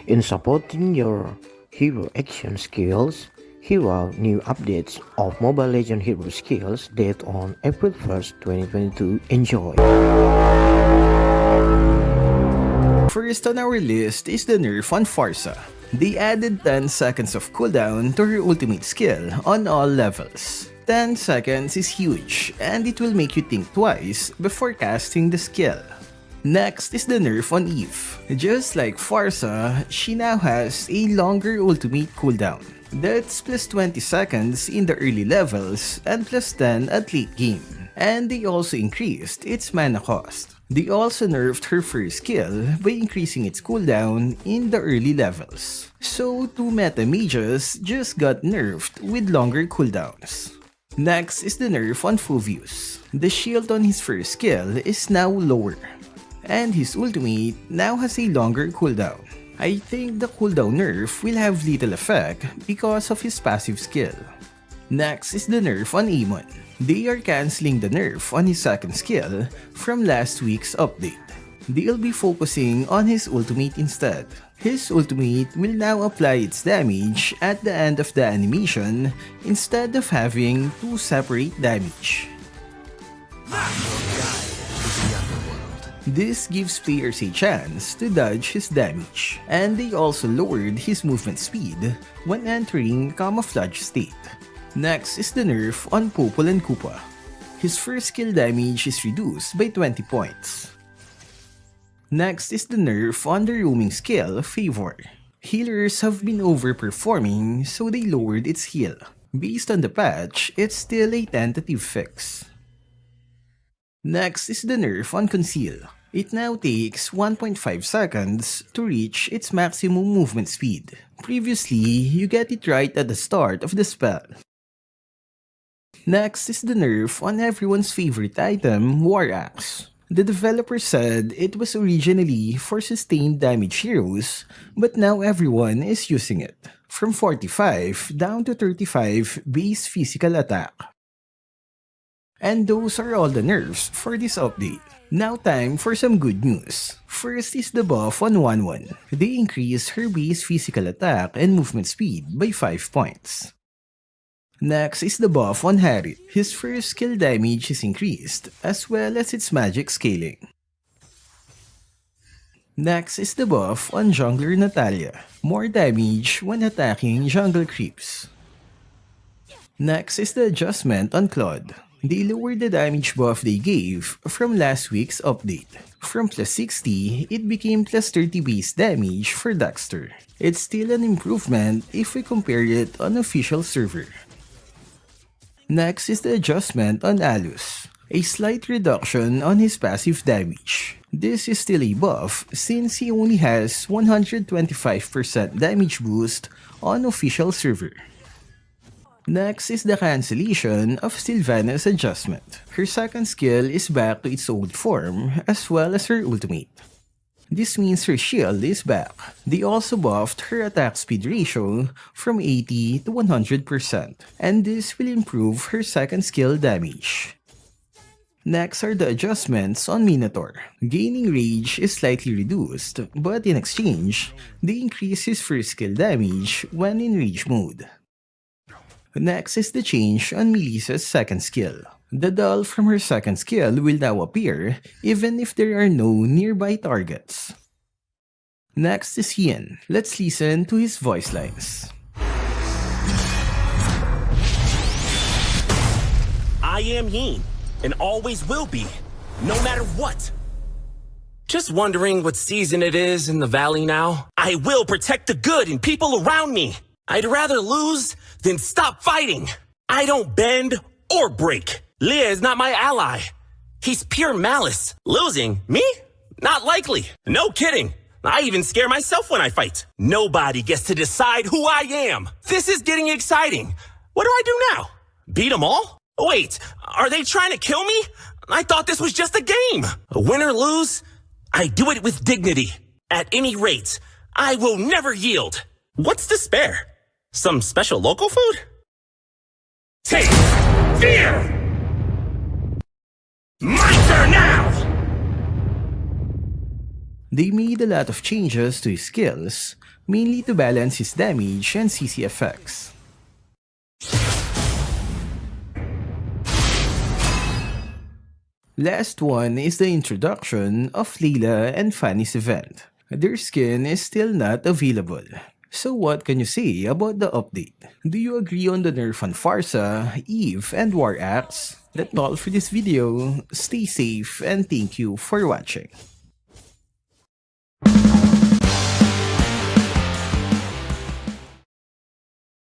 In supporting your hero action skills, here are new updates of Mobile Legends hero skills date on April 1st, 2022. Enjoy! First on our list is the nerf on Farsa. They added 10 seconds of cooldown to her ultimate skill on all levels. 10 seconds is huge, and it will make you think twice before casting the skill. Next is the nerf on Eve. Just like Farsa, she now has a longer ultimate cooldown. That's plus 20 seconds in the early levels and plus 10 at late game. And they also increased its mana cost. They also nerfed her first skill by increasing its cooldown in the early levels. So two meta mages just got nerfed with longer cooldowns. Next is the nerf on Phoveus. The shield on his first skill is now lower, and his ultimate now has a longer cooldown. I think the cooldown nerf will have little effect because of his passive skill. Next is the nerf on Eamonn. They are cancelling the nerf on his second skill from last week's update. They'll be focusing on his ultimate instead. His ultimate will now apply its damage at the end of the animation instead of having two separate damage. This gives players a chance to dodge his damage, and they also lowered his movement speed when entering camouflage state. Next is the nerf on Popol and Koopa. His first skill damage is reduced by 20 points. Next is the nerf on the roaming skill Favor. Healers have been overperforming, so they lowered its heal. Based on the patch, it's still a tentative fix. Next is the nerf on Conceal. It now takes 1.5 seconds to reach its maximum movement speed. Previously, you get it right at the start of the spell. Next is the nerf on everyone's favorite item, War Axe. The developer said it was originally for sustained damage heroes, but now everyone is using it. From 45 down to 35 base physical attack. And those are all the nerfs for this update. Now time for some good news. First is the buff on 1-1. They increased her base physical attack and movement speed by 5 points. Next is the buff on Harry. His first skill damage is increased, as well as its magic scaling. Next is the buff on Jungler Natalia. More damage when attacking jungle creeps. Next is the adjustment on Claude. They lowered the damage buff they gave from last week's update. From plus 60, it became plus 30 base damage for Dexter. It's still an improvement if we compare it on official server. Next is the adjustment on Alus. A slight reduction on his passive damage. This is still a buff since he only has 125% damage boost on official server. Next is the cancellation of Sylvana's adjustment. Her second skill is back to its old form as well as her ultimate. This means her shield is back. They also buffed her attack speed ratio from 80 to 100%, and this will improve her second skill damage. Next are the adjustments on Minotaur. Gaining rage is slightly reduced, but in exchange, they increase his first skill damage when in rage mode. Next is the change on Melissa's second skill. The doll from her second skill will now appear even if there are no nearby targets. Next is Ian. Let's listen to his voice lines. I am Yin, and always will be, no matter what. Just wondering what season it is in the valley now? I will protect the good and people around me. I'd rather lose than stop fighting. I don't bend or break. Leah is not my ally. He's pure malice. Losing? Me? Not likely. No kidding. I even scare myself when I fight. Nobody gets to decide who I am. This is getting exciting. What do I do now? Beat them all? Wait, are they trying to kill me? I thought this was just a game. Win or lose, I do it with dignity. At any rate, I will never yield. What's to spare? Some special local food? Taste fear! My turn now! They made a lot of changes to his skills, mainly to balance his damage and CC effects. Last one is the introduction of Layla and Fanny's event. Their skin is still not available. So what can you say about the update? Do you agree on the nerf on Farsa, Eve, and War Axe? That's all for this video. Stay safe and thank you for watching.